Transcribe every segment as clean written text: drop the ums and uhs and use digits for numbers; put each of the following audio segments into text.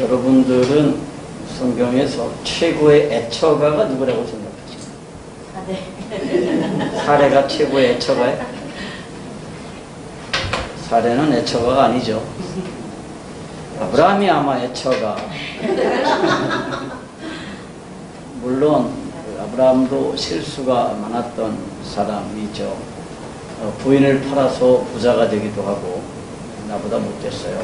여러분들은 성경에서 최고의 애처가가 누구라고 생각하십니까? 사례가 최고의 애처가예요? 사례는 애처가가 아니죠. 아브라함이 아마 애처가. 물론 아브라함도 실수가 많았던 사람이죠. 부인을 팔아서 부자가 되기도 하고 나보다 못됐어요.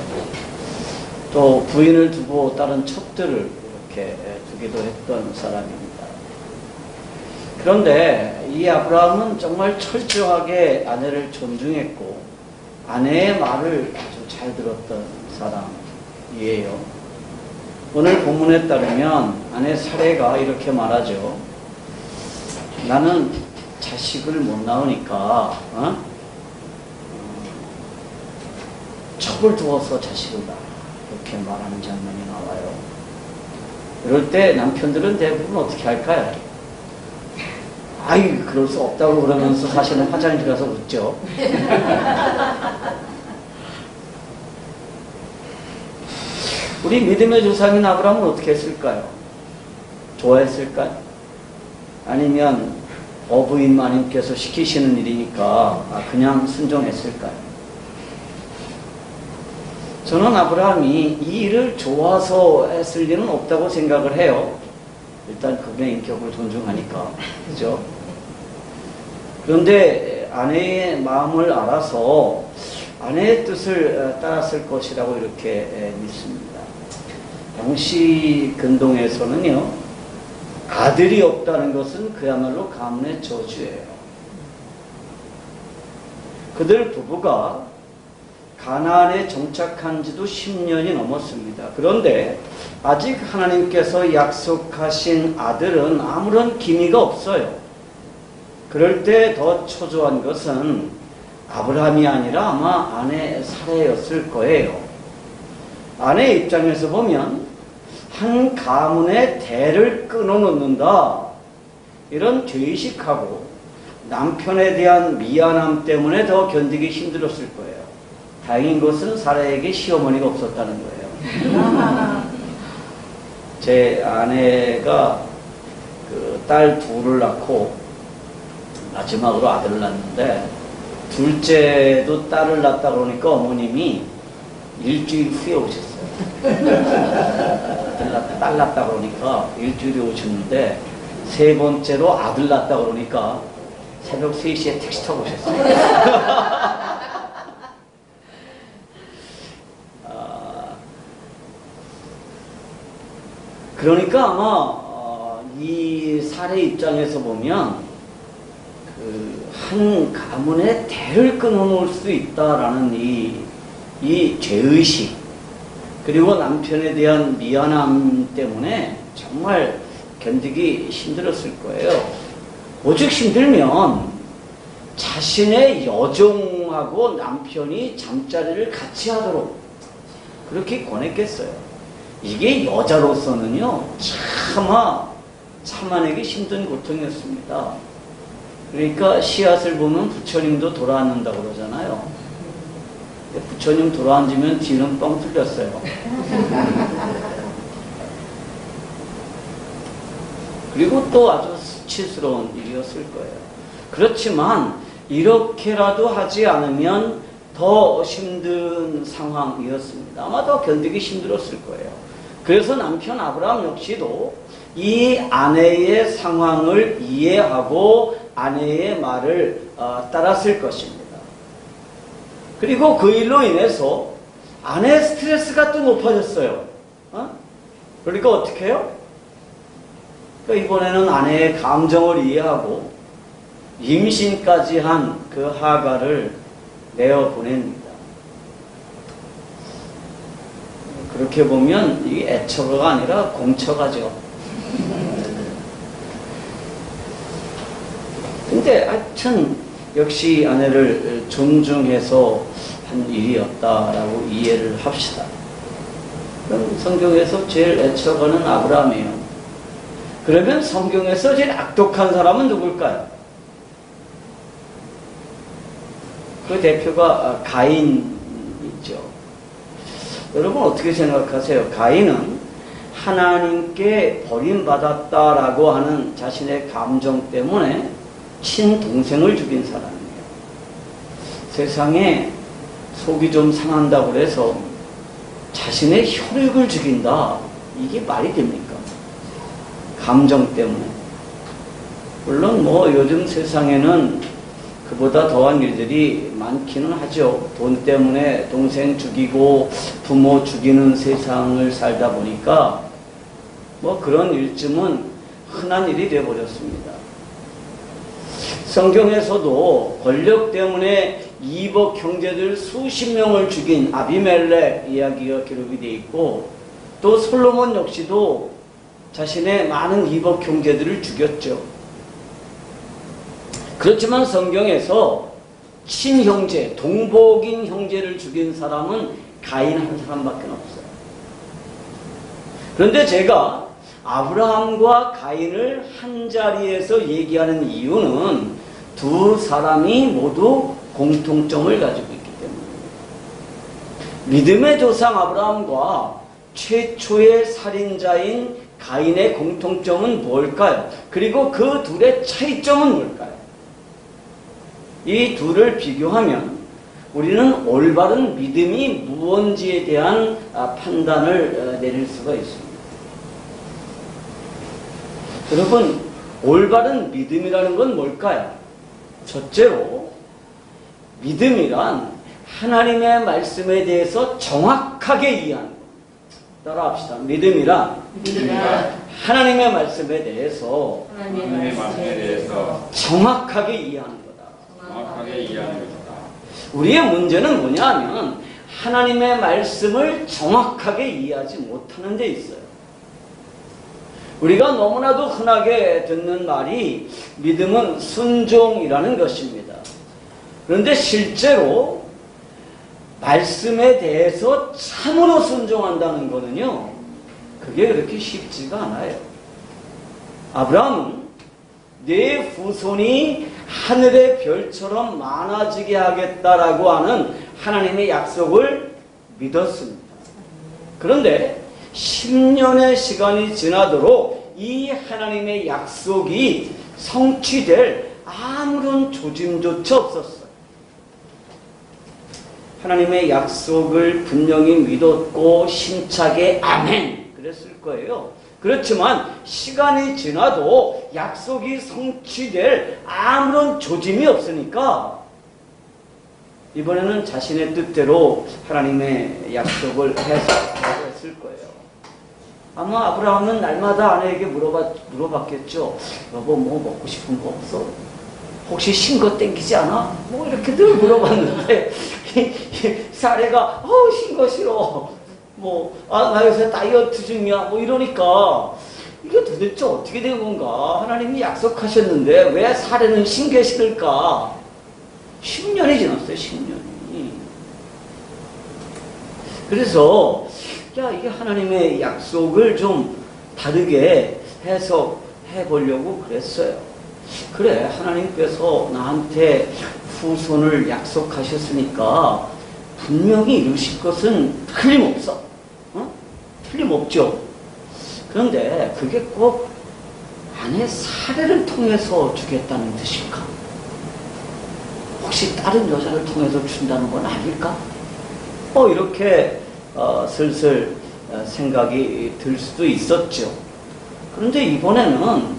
또 부인을 두고 다른 첩들을 이렇게 두기도 했던 사람입니다. 그런데 이 아브라함은 정말 철저하게 아내를 존중했고 아내의 말을 아주 잘 들었던 사람이에요. 오늘 본문에 따르면 아내 사례가 이렇게 말하죠. 나는 자식을 못 낳으니까 첩을 두어서 자식을 낳아. 이렇게 말하는 장면이 나와요. 이럴 때 남편들은 대부분 어떻게 할까요? 아이, 그럴 수 없다고 그러면서 사실은 화장실 가서 웃죠. 우리 믿음의 조상인 아브라함은 어떻게 했을까요? 좋아했을까요? 아니면 어부인 마님께서 시키시는 일이니까 그냥 순종했을까요? 저는 아브라함이 이 일을 좋아서 했을 리는 없다고 생각을 해요. 일단 그분의 인격을 존중하니까. 그죠? 그런데 아내의 마음을 알아서 아내의 뜻을 따랐을 것이라고 이렇게 믿습니다. 당시 근동에서는요, 아들이 없다는 것은 그야말로 가문의 저주예요. 그들 부부가 가나안에 정착한 지도 10년이 넘었습니다. 그런데 아직 하나님께서 약속하신 아들은 아무런 기미가 없어요. 그럴 때 더 초조한 것은 아브라함이 아니라 아마 아내 사례였을 거예요. 아내 입장에서 보면 한 가문의 대를 끊어놓는다, 이런 죄의식하고 남편에 대한 미안함 때문에 더 견디기 힘들었을 거예요. 다행인 것은 사라에게 시어머니가 없었다는 거예요. 제 아내가 딸 둘을 낳고 마지막으로 아들을 낳았는데, 둘째도 딸을 낳았다 그러니까 어머님이 일주일 후에 오셨어요. 딸 낳았다 그러니까 일주일에 오셨는데, 세 번째로 아들 낳았다 그러니까 새벽 3시에 택시 타고 오셨어요. 그러니까 아마 이 사례 입장에서 보면 한 가문의 대를 끊어놓을 수 있다라는 이 죄의식, 그리고 남편에 대한 미안함 때문에 정말 견디기 힘들었을 거예요. 오죽 힘들면 자신의 여종하고 남편이 잠자리를 같이 하도록 그렇게 권했겠어요. 이게 여자로서는요, 참아내기 힘든 고통이었습니다. 그러니까 씨앗을 보면 부처님도 돌아앉는다고 그러잖아요. 부처님 돌아앉으면 뒤는 뻥 뚫렸어요. 그리고 또 아주 수치스러운 일이었을 거예요. 그렇지만 이렇게라도 하지 않으면 더 힘든 상황이었습니다. 아마 더 견디기 힘들었을 거예요. 그래서 남편 아브라함 역시도 이 아내의 상황을 이해하고 아내의 말을 따랐을 것입니다. 그리고 그 일로 인해서 아내의 스트레스가 또 높아졌어요. 그러니까 어떻게 해요? 그러니까 이번에는 아내의 감정을 이해하고 임신까지 한 그 하가를 내어보냅니다. 그렇게 보면 이게 애처가가 아니라 공처가죠. 근데 하여튼 역시 아내를 존중해서 한 일이었다라고 이해를 합시다. 그럼 성경에서 제일 애처가는 아브라함이에요. 그러면 성경에서 제일 악독한 사람은 누굴까요? 그 대표가 가인이죠. 여러분 어떻게 생각하세요? 가인은 하나님께 버림받았다라고 하는 자신의 감정 때문에 친동생을 죽인 사람이에요. 세상에 속이 좀 상한다고 그래서 자신의 혈육을 죽인다. 이게 말이 됩니까? 감정 때문에. 물론 뭐 요즘 세상에는 그보다 더한 일들이 많기는 하죠. 돈 때문에 동생 죽이고 부모 죽이는 세상을 살다 보니까 뭐 그런 일쯤은 흔한 일이 되어버렸습니다. 성경에서도 권력 때문에 이복 형제들 수십 명을 죽인 아비멜렉 이야기가 기록이 되어 있고, 또 솔로몬 역시도 자신의 많은 이복 형제들을 죽였죠. 그렇지만 성경에서 친형제, 동복인 형제를 죽인 사람은 가인 한 사람밖에 없어요. 그런데 제가 아브라함과 가인을 한 자리에서 얘기하는 이유는 두 사람이 모두 공통점을 가지고 있기 때문입니다. 믿음의 조상 아브라함과 최초의 살인자인 가인의 공통점은 뭘까요? 그리고 그 둘의 차이점은 뭘까요? 이 둘을 비교하면 우리는 올바른 믿음이 무언지에 대한 판단을 내릴 수가 있습니다. 여러분, 올바른 믿음이라는 건 뭘까요? 첫째로, 믿음이란 하나님의 말씀에 대해서 정확하게 이해하는 것. 따라합시다. 믿음이란 하나님의 말씀에 대해서 정확하게 이해하는 거다. 정확하게 이해하는 것이다. 우리의 문제는 뭐냐 하면 하나님의 말씀을 정확하게 이해하지 못하는 데 있어요. 우리가 너무나도 흔하게 듣는 말이 믿음은 순종이라는 것입니다. 그런데 실제로 말씀에 대해서 참으로 순종한다는 것은요, 그게 그렇게 쉽지가 않아요. 아브라함은 내 후손이 하늘의 별처럼 많아지게 하겠다라고 하는 하나님의 약속을 믿었습니다. 그런데 10년의 시간이 지나도록 이 하나님의 약속이 성취될 아무런 조짐조차 없었어요. 하나님의 약속을 분명히 믿었고 힘차게 아멘 그랬을 거예요. 그렇지만 시간이 지나도 약속이 성취될 아무런 조짐이 없으니까 이번에는 자신의 뜻대로 하나님의 약속을 했을 거예요. 아마 아브라함은 날마다 아내에게 물어봤겠죠. 여보, 뭐 먹고 싶은 거 없어? 혹시 신 거 땡기지 않아? 뭐 이렇게 늘 물어봤는데 사례가 신 거 싫어. 나 요새 다이어트 중이야. 뭐 이러니까 이게 도대체 어떻게 된 건가? 하나님이 약속하셨는데 왜 사례는 신게 싫을까? 10년이 지났어요. 10년이. 그래서 이게 하나님의 약속을 좀 다르게 해석해 보려고 그랬어요. 그래, 하나님께서 나한테 후손을 약속하셨으니까 분명히 이루실 것은 틀림없어. 틀림없죠. 그런데 그게 꼭 아내 사례를 통해서 주겠다는 뜻일까? 혹시 다른 여자를 통해서 준다는 건 아닐까? 이렇게 슬슬 생각이 들 수도 있었죠. 그런데 이번에는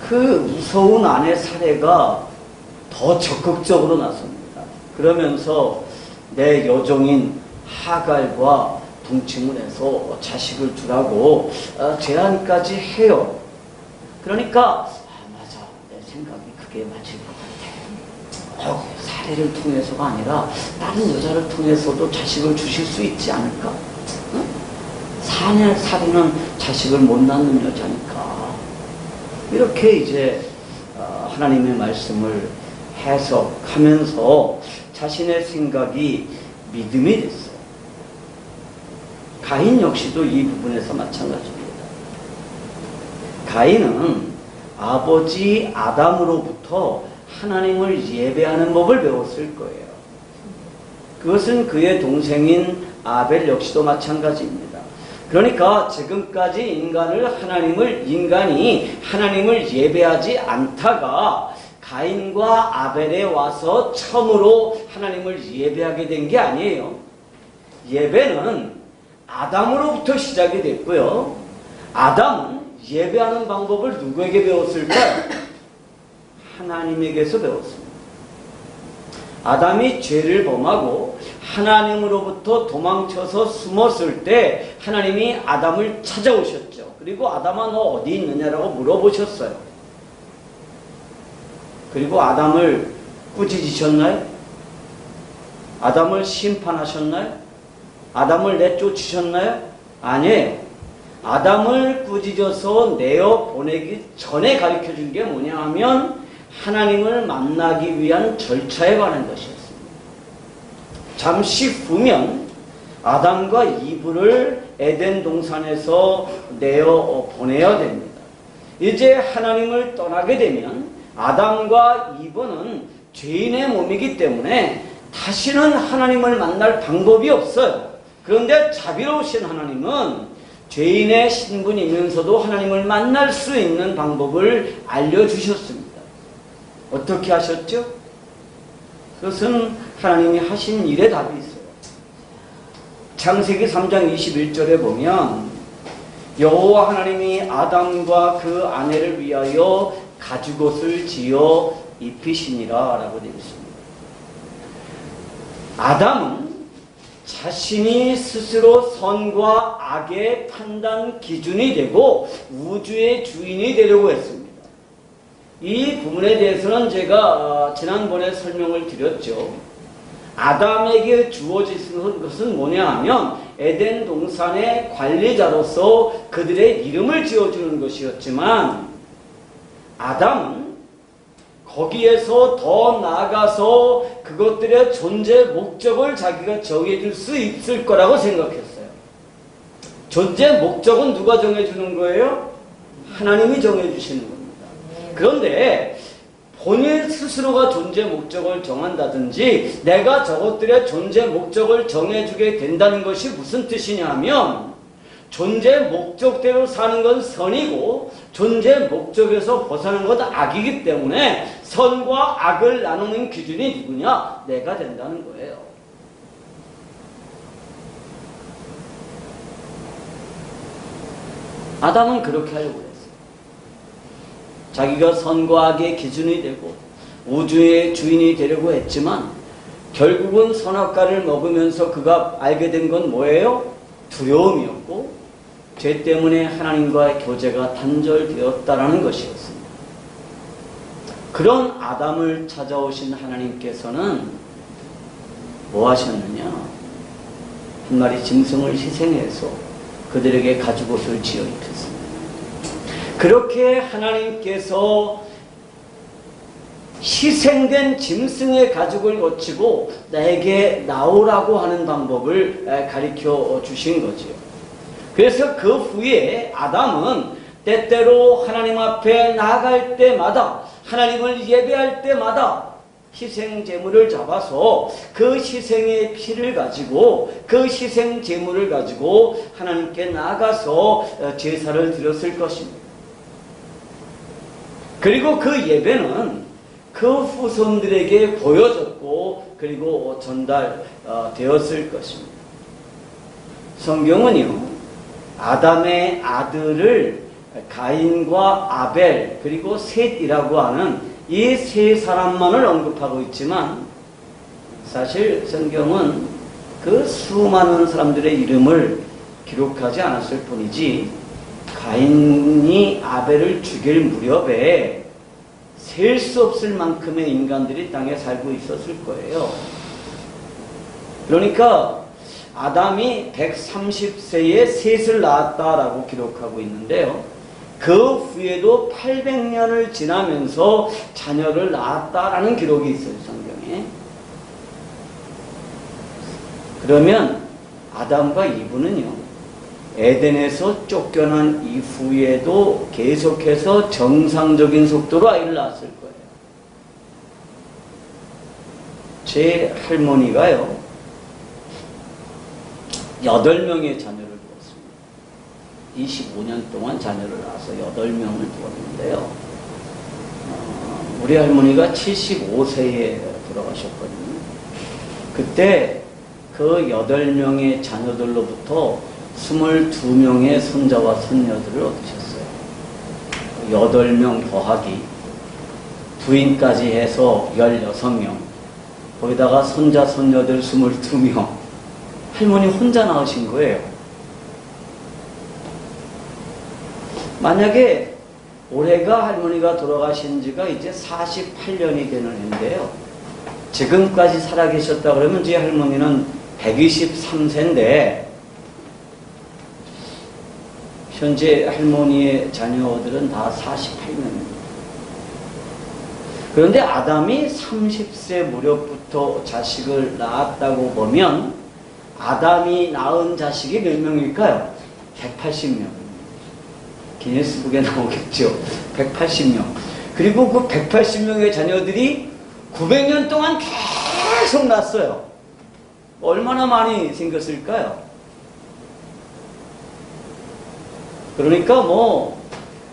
그 무서운 아내 사례가 더 적극적으로 나섭니다. 그러면서 내 여종인 하갈과 동침을 해서 자식을 두라고 제안까지 해요. 그러니까 맞아, 내 생각이 그게 맞을 것 같아. 사례를 통해서가 아니라 다른 여자를 통해서도 자식을 주실 수 있지 않을까? 응? 사례는 자식을 못 낳는 여자니까. 이렇게 이제 하나님의 말씀을 해석하면서 자신의 생각이 믿음이 됐어요. 가인 역시도 이 부분에서 마찬가지입니다. 가인은 아버지 아담으로부터 하나님을 예배하는 법을 배웠을 거예요. 그것은 그의 동생인 아벨 역시도 마찬가지입니다. 그러니까 지금까지 인간이 하나님을 예배하지 않다가 가인과 아벨에 와서 처음으로 하나님을 예배하게 된 게 아니에요. 예배는 아담으로부터 시작이 됐고요. 아담은 예배하는 방법을 누구에게 배웠을까요? 하나님에게서 배웠습니다. 아담이 죄를 범하고 하나님으로부터 도망쳐서 숨었을 때 하나님이 아담을 찾아오셨죠. 그리고 아담아 너 어디 있느냐라고 물어보셨어요. 그리고 아담을 꾸짖으셨나요? 아담을 심판하셨나요? 아담을 내쫓으셨나요? 아니에요. 아담을 꾸짖어서 내어 보내기 전에 가르쳐준 게 뭐냐 하면 하나님을 만나기 위한 절차에 관한 것이었습니다. 잠시 후면 아담과 이브를 에덴 동산에서 내어 보내야 됩니다. 이제 하나님을 떠나게 되면 아담과 이브는 죄인의 몸이기 때문에 다시는 하나님을 만날 방법이 없어요. 그런데 자비로우신 하나님은 죄인의 신분이면서도 하나님을 만날 수 있는 방법을 알려주셨습니다. 어떻게 하셨죠? 그것은 하나님이 하신 일에 답이 있어요. 창세기 3장 21절에 보면 여호와 하나님이 아담과 그 아내를 위하여 가죽옷을 지어 입히시니라 라고 되어 있습니다. 아담은 자신이 스스로 선과 악의 판단 기준이 되고 우주의 주인이 되려고 했습니다. 이 부분에 대해서는 제가 지난번에 설명을 드렸죠. 아담에게 주어진 것은 뭐냐 하면 에덴 동산의 관리자로서 그들의 이름을 지어주는 것이었지만 아담은 거기에서 더 나아가서 그것들의 존재 목적을 자기가 정해줄 수 있을 거라고 생각했어요. 존재 목적은 누가 정해주는 거예요? 하나님이 정해주시는 겁니다. 그런데 본인 스스로가 존재 목적을 정한다든지 내가 저것들의 존재 목적을 정해주게 된다는 것이 무슨 뜻이냐 하면 존재 목적대로 사는 건 선이고 존재 목적에서 벗어나는 건 악이기 때문에 선과 악을 나누는 기준이 누구냐? 내가 된다는 거예요. 아담은 그렇게 하려고 했어요. 자기가 선과 악의 기준이 되고 우주의 주인이 되려고 했지만 결국은 선악과를 먹으면서 그가 알게 된 건 뭐예요? 두려움이었고 죄 때문에 하나님과의 교제가 단절되었다라는 것이었습니다. 그런 아담을 찾아오신 하나님께서는 뭐 하셨느냐? 한 마리 짐승을 희생해서 그들에게 가죽옷을 지어 입혔습니다. 그렇게 하나님께서 희생된 짐승의 가죽을 거치고 나에게 나오라고 하는 방법을 가르쳐 주신 거지요. 그래서 그 후에 아담은 때때로 하나님 앞에 나아갈 때마다 하나님을 예배할 때마다 희생 제물을 잡아서 그 희생의 피를 가지고 그 희생 제물을 가지고 하나님께 나아가서 제사를 드렸을 것입니다. 그리고 그 예배는 그 후손들에게 보여졌고 그리고 전달되었을 것입니다. 성경은요, 아담의 아들을 가인과 아벨 그리고 셋이라고 하는 이 세 사람만을 언급하고 있지만 사실 성경은 그 수많은 사람들의 이름을 기록하지 않았을 뿐이지 가인이 아벨을 죽일 무렵에 셀 수 없을 만큼의 인간들이 땅에 살고 있었을 거예요. 그러니까 아담이 130세에 셋을 낳았다라고 기록하고 있는데요. 그 후에도 800년을 지나면서 자녀를 낳았다라는 기록이 있어요, 성경에. 그러면 아담과 이브는요, 에덴에서 쫓겨난 이후에도 계속해서 정상적인 속도로 아이를 낳았을 거예요. 제 할머니가요, 8명의 자녀를 두었습니다. 25년 동안 자녀를 낳아서 8명을 두었는데요. 우리 할머니가 75세에 돌아가셨거든요. 그때 그 8명의 자녀들로부터 22명의 손자와 손녀들을 얻으셨어요. 8명 더하기 부인까지 해서 16명, 거기다가 손자 손녀들 22명, 할머니 혼자 낳으신 거예요. 만약에 올해가 할머니가 돌아가신 지가 이제 48년이 되는 해인데요. 지금까지 살아계셨다 그러면 제 할머니는 123세인데 현재 할머니의 자녀들은 다 48명입니다. 그런데 아담이 30세 무렵부터 자식을 낳았다고 보면 아담이 낳은 자식이 몇 명일까요? 180명. 기네스북에 나오겠죠. 180명. 그리고 그 180명의 자녀들이 900년 동안 계속 낳았어요. 얼마나 많이 생겼을까요? 그러니까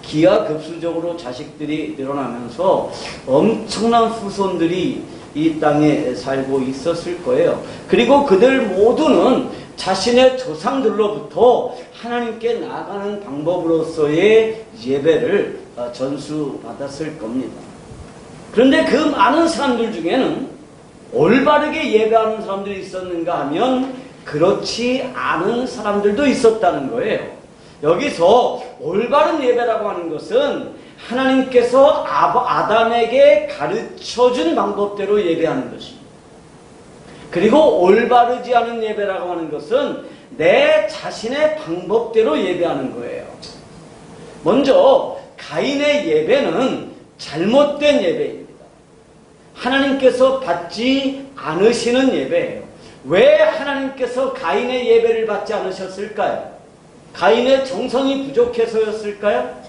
기하급수적으로 자식들이 늘어나면서 엄청난 후손들이 이 땅에 살고 있었을 거예요. 그리고 그들 모두는 자신의 조상들로부터 하나님께 나아가는 방법으로서의 예배를 전수받았을 겁니다. 그런데 그 많은 사람들 중에는 올바르게 예배하는 사람들이 있었는가 하면 그렇지 않은 사람들도 있었다는 거예요. 여기서 올바른 예배라고 하는 것은 하나님께서 아담에게 가르쳐준 방법대로 예배하는 것입니다. 그리고 올바르지 않은 예배라고 하는 것은 내 자신의 방법대로 예배하는 거예요. 먼저 가인의 예배는 잘못된 예배입니다. 하나님께서 받지 않으시는 예배예요. 왜 하나님께서 가인의 예배를 받지 않으셨을까요? 가인의 정성이 부족해서였을까요?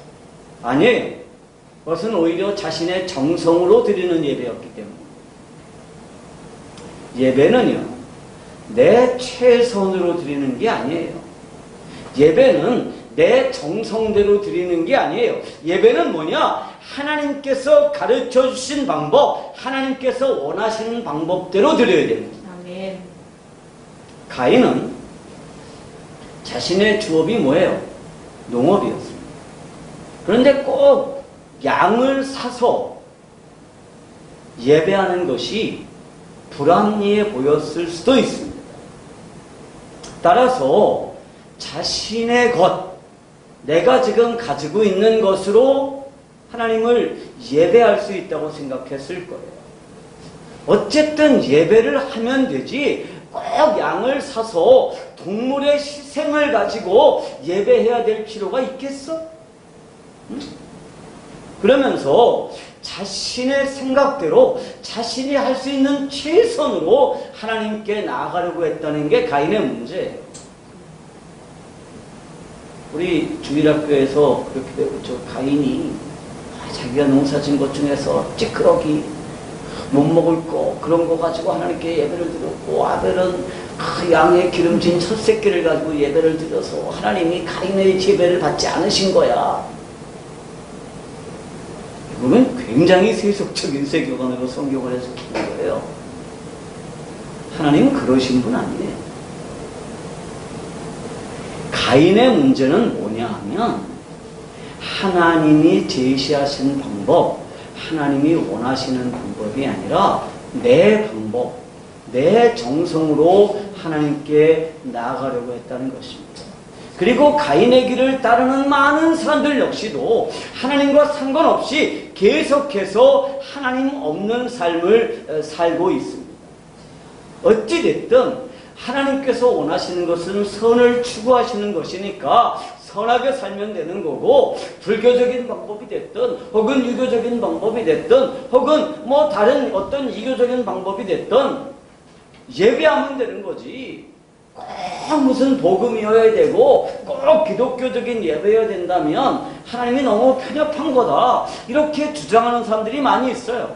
아니에요. 그것은 오히려 자신의 정성으로 드리는 예배였기 때문에. 예배는요, 내 최선으로 드리는 게 아니에요. 예배는 내 정성대로 드리는 게 아니에요. 예배는 뭐냐? 하나님께서 가르쳐 주신 방법, 하나님께서 원하시는 방법대로 드려야 됩니다. 아멘. 가인은 자신의 주업이 뭐예요? 농업이었습니다. 그런데 꼭 양을 사서 예배하는 것이 불합리해 보였을 수도 있습니다. 따라서 자신의 것, 내가 지금 가지고 있는 것으로 하나님을 예배할 수 있다고 생각했을 거예요. 어쨌든 예배를 하면 되지 꼭 양을 사서 동물의 희생을 가지고 예배해야 될 필요가 있겠어? 응? 그러면서 자신의 생각대로 자신이 할 수 있는 최선으로 하나님께 나아가려고 했다는 게 가인의 문제예요. 우리 주일학교에서 그렇게 배우죠. 가인이 자기가 농사진 것 중에서 찌끄러기 못 먹을 거 그런 거 가지고 하나님께 예배를 드렸고, 아벨은 그 양의 기름진 첫 새끼를 가지고 예배를 드려서 하나님이 가인의 예배를 받지 않으신 거야. 이거는 굉장히 세속적인 세계관으로 성경을 해석하는 거예요. 하나님은 그러신 분 아니에요. 가인의 문제는 뭐냐 하면 하나님이 제시하신 방법, 하나님이 원하시는 방법이 아니라 내 방법, 내 정성으로 하나님께 나아가려고 했다는 것입니다. 그리고 가인의 길을 따르는 많은 사람들 역시도 하나님과 상관없이 계속해서 하나님 없는 삶을 살고 있습니다. 어찌됐든 하나님께서 원하시는 것은 선을 추구하시는 것이니까 선하게 살면 되는 거고, 불교적인 방법이 됐든 혹은 유교적인 방법이 됐든 혹은 다른 어떤 이교적인 방법이 됐든 예배하면 되는 거지. 꼭 무슨 복음이어야 되고 꼭 기독교적인 예배여야 된다면 하나님이 너무 편협한 거다, 이렇게 주장하는 사람들이 많이 있어요.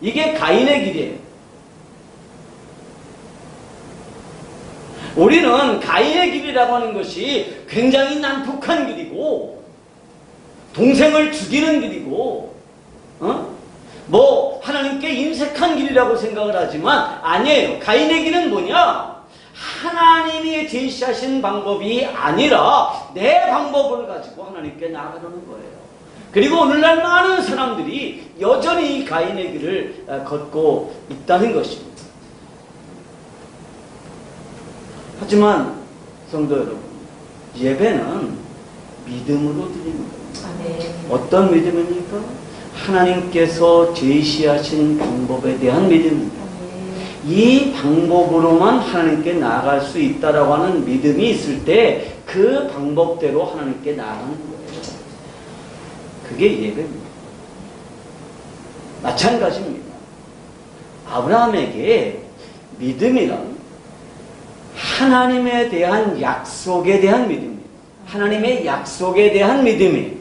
이게 가인의 길이에요. 우리는 가인의 길이라고 하는 것이 굉장히 난폭한 길이고 동생을 죽이는 길이고 뭐 하나님께 인색한 길이라고 생각을 하지만 아니에요. 가인의 길은 뭐냐? 하나님이 제시하신 방법이 아니라 내 방법을 가지고 하나님께 나아가려는 거예요. 그리고 오늘날 많은 사람들이 여전히 이 가인의 길을 걷고 있다는 것입니다. 하지만 성도 여러분, 예배는 믿음으로 드리는 거예요. 어떤 믿음입니까? 하나님께서 제시하신 방법에 대한 믿음입니다. 이 방법으로만 하나님께 나아갈 수 있다라고 하는 믿음이 있을 때 그 방법대로 하나님께 나아가는 거예요. 그게 예배입니다. 마찬가지입니다. 아브라함에게 믿음이란 하나님에 대한 약속에 대한 믿음입니다. 하나님의 약속에 대한 믿음이에요.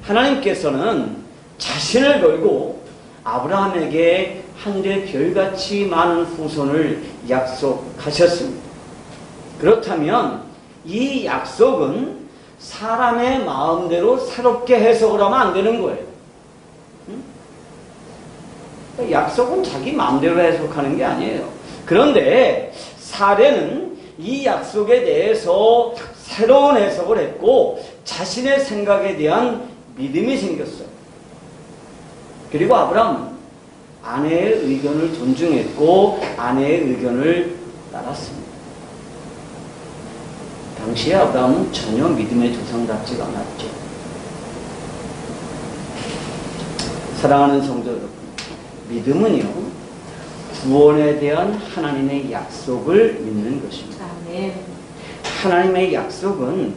하나님께서는 자신을 걸고 아브라함에게 한데 별같이 많은 후손을 약속하셨습니다. 그렇다면 이 약속은 사람의 마음대로 새롭게 해석을 하면 안 되는 거예요. 약속은 자기 마음대로 해석하는 게 아니에요. 그런데 사례는 이 약속에 대해서 새로운 해석을 했고 자신의 생각에 대한 믿음이 생겼어요. 그리고 아브라함은 아내의 의견을 존중했고 아내의 의견을 따랐습니다. 당시에 아브라함은 전혀 믿음의 조상답지가 않았죠. 사랑하는 성도 여러분, 믿음은요 구원에 대한 하나님의 약속을 믿는 것입니다. 하나님의 약속은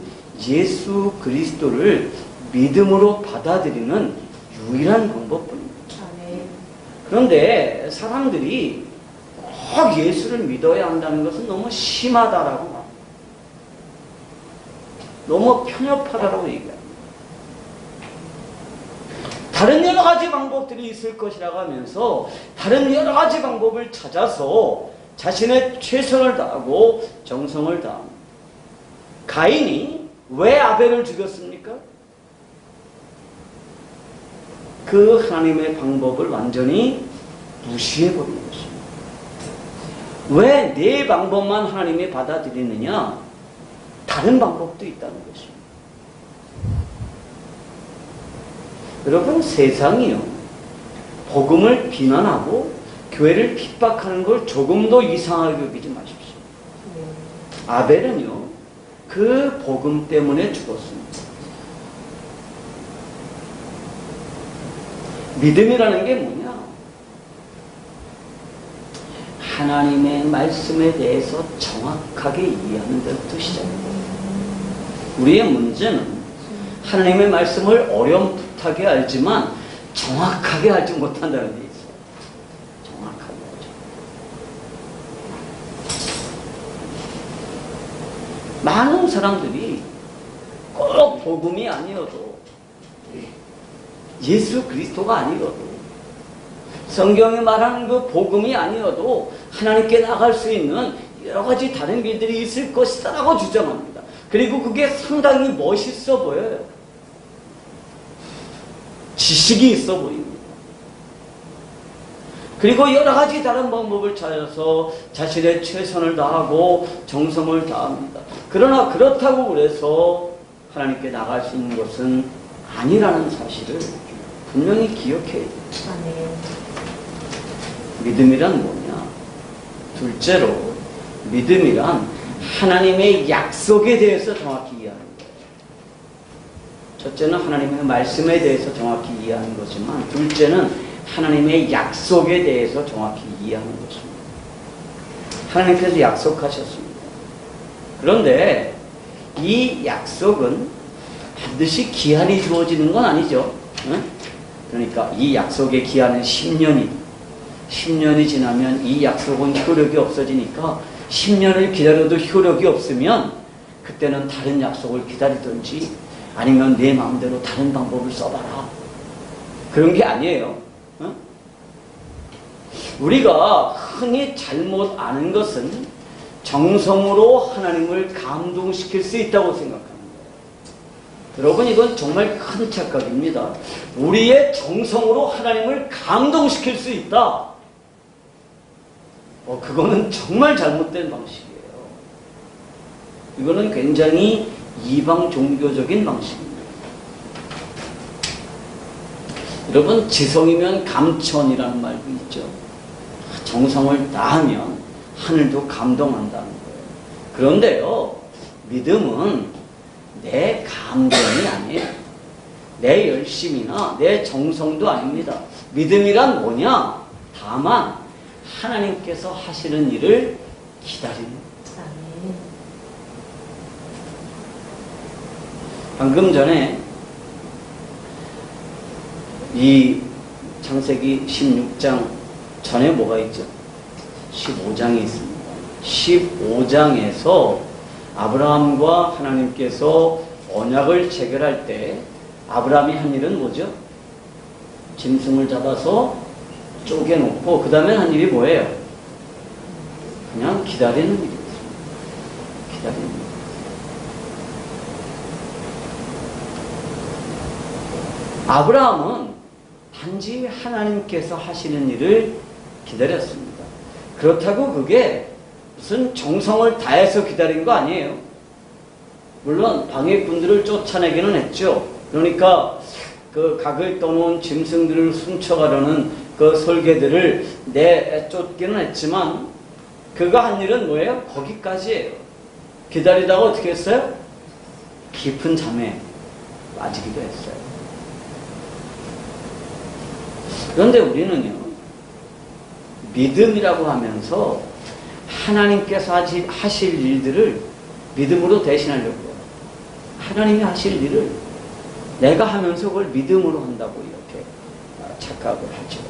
예수 그리스도를 믿음으로 받아들이는 유일한 방법뿐입니다. 그런데 사람들이 꼭 예수를 믿어야 한다는 것은 너무 심하다라고 너무 편협하다라고 얘기합니다. 다른 여러 가지 방법들이 있을 것이라고 하면서 다른 여러 가지 방법을 찾아서 자신의 최선을 다하고 정성을 다합니다. 가인이 왜 아벨을 죽였습니까? 그 하나님의 방법을 완전히 무시해버린 것입니다. 왜 내 방법만 하나님이 받아들이느냐? 다른 방법도 있다는 것입니다. 여러분, 세상이요 복음을 비난하고 교회를 핍박하는 걸 조금도 이상하게 여기지 마십시오. 아벨은요 그 복음 때문에 죽었습니다. 믿음이라는 게 뭐냐? 하나님의 말씀에 대해서 정확하게 이해하는 데부터 시작합니다. 우리의 문제는 하나님의 말씀을 어렴풋하게 알지만 정확하게 알지 못한다는 데 있어요. 정확하게 알죠. 많은 사람들이 꼭 복음이 아니어도 예수 그리스도가 아니어도 성경이 말하는 그 복음이 아니어도 하나님께 나갈 수 있는 여러 가지 다른 길들이 있을 것이다 라고 주장합니다. 그리고 그게 상당히 멋있어 보여요. 지식이 있어 보입니다. 그리고 여러 가지 다른 방법을 찾아서 자신의 최선을 다하고 정성을 다합니다. 그러나 그렇다고 그래서 하나님께 나갈 수 있는 것은 아니라는 사실을 분명히 기억해야 돼요. 믿음이란 뭐냐? 둘째로 믿음이란 하나님의 약속에 대해서 정확히 이해하는 거예요. 첫째는 하나님의 말씀에 대해서 정확히 이해하는 거지만 둘째는 하나님의 약속에 대해서 정확히 이해하는 것입니다. 하나님께서 약속하셨습니다. 그런데 이 약속은 반드시 기한이 주어지는 건 아니죠. 그러니까 이 약속의 기한은 10년이 지나면 이 약속은 효력이 없어지니까 10년을 기다려도 효력이 없으면 그때는 다른 약속을 기다리든지 아니면 내 마음대로 다른 방법을 써봐라. 그런 게 아니에요. 우리가 흔히 잘못 아는 것은 정성으로 하나님을 감동시킬 수 있다고 생각합니다. 여러분, 이건 정말 큰 착각입니다. 우리의 정성으로 하나님을 감동시킬 수 있다. 그거는 정말 잘못된 방식이에요. 이거는 굉장히 이방 종교적인 방식입니다. 여러분, 지성이면 감천이라는 말도 있죠. 정성을 다하면 하늘도 감동한다는 거예요. 그런데요, 믿음은 내 감정이 아니에요. 내 열심이나 내 정성도 아닙니다. 믿음이란 뭐냐? 다만 하나님께서 하시는 일을 기다리는 거예요. 방금 전에 이 창세기 16장 전에 뭐가 있죠? 15장이 있습니다. 15장에서 아브라함과 하나님께서 언약을 체결할 때 아브라함이 한 일은 뭐죠? 짐승을 잡아서 쪼개놓고 그 다음에 한 일이 뭐예요? 그냥 기다리는 일이었어요. 기다리는 일. 아브라함은 단지 하나님께서 하시는 일을 기다렸습니다. 그렇다고 그게 무슨 정성을 다해서 기다린 거 아니에요. 물론 방해꾼들을 쫓아내기는 했죠. 그러니까 그 각을 떠놓은 짐승들을 훔쳐가려는 그 설계들을 내쫓기는 했지만 그가 한 일은 뭐예요? 거기까지예요. 기다리다가 어떻게 했어요? 깊은 잠에 빠지기도 했어요. 그런데 우리는요, 믿음이라고 하면서 하나님께서 하실 일들을 믿음으로 대신하려고 해요. 하나님이 하실 일을 내가 하면서 그걸 믿음으로 한다고 이렇게 착각을 하죠.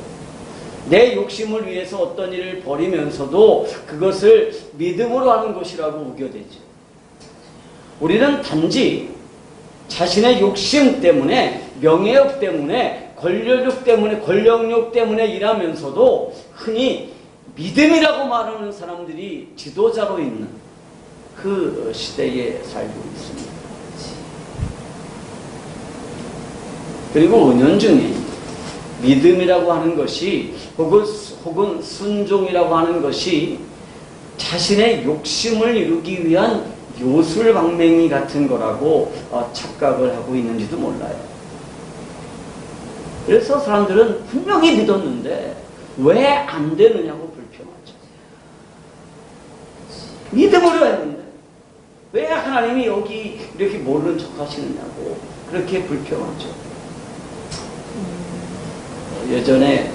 내 욕심을 위해서 어떤 일을 벌이면서도 그것을 믿음으로 하는 것이라고 우겨대죠. 우리는 단지 자신의 욕심 때문에, 명예욕 때문에, 권력욕 때문에, 권력욕 때문에 일하면서도 흔히 믿음이라고 말하는 사람들이 지도자로 있는 그 시대에 살고 있습니다. 그리고 은연중에 믿음이라고 하는 것이 혹은 순종이라고 하는 것이 자신의 욕심을 이루기 위한 요술방맹이 같은 거라고 착각을 하고 있는지도 몰라요. 그래서 사람들은 분명히 믿었는데 왜 안 되느냐고 불평하죠. 믿음으로 했는데 왜 하나님이 여기 이렇게 모르는 척 하시느냐고 그렇게 불평하죠. 예전에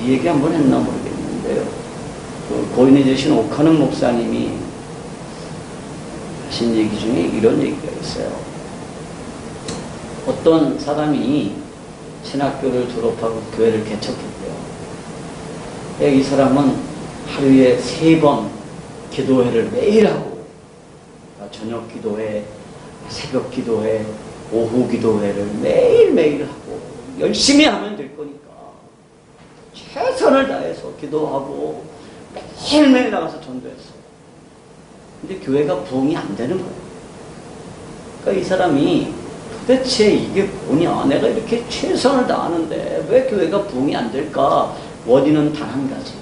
이 얘기 한번 했나 모르겠는데요. 고인이 되신 오카는 목사님이 하신 얘기 중에 이런 얘기가 있어요. 어떤 사람이 신학교를 졸업하고 교회를 개척했대요. 이 사람은 하루에 3번 기도회를 매일 하고, 저녁 기도회, 새벽 기도회, 오후 기도회를 매일매일 하고 열심히 하면 될 거니까 최선을 다해서 기도하고 매일매일 나가서 전도했어요. 근데 교회가 부흥이 안 되는 거예요. 그러니까 이 사람이 도대체 이게 뭐냐, 내가 이렇게 최선을 다하는데 왜 교회가 부흥이 안 될까? 원인은 단 한 가지,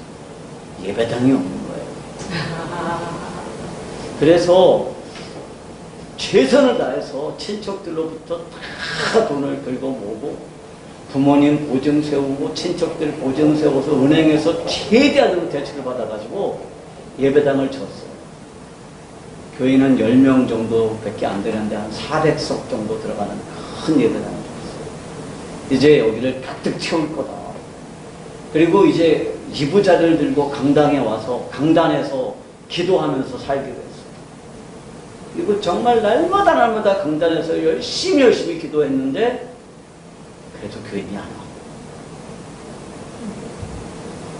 예배당이 없는 거예요. 그래서 최선을 다해서 친척들로부터 다 돈을 긁어 모으고 부모님 보증 세우고 친척들 보증 세워서 은행에서 최대한으로 대출을 받아가지고 예배당을 쳤어요. 교인은 10명 정도밖에 안 되는데 한 400석 정도 들어가는 큰 예배당을 쳤어요. 이제 여기를 가득 채울 거다. 그리고 이제 이부자를 들고 강당에 와서 강단에서 기도하면서 살기로 했어요. 그리고 정말 날마다 강단에서 열심히 기도했는데 그래도 교인이 안 와.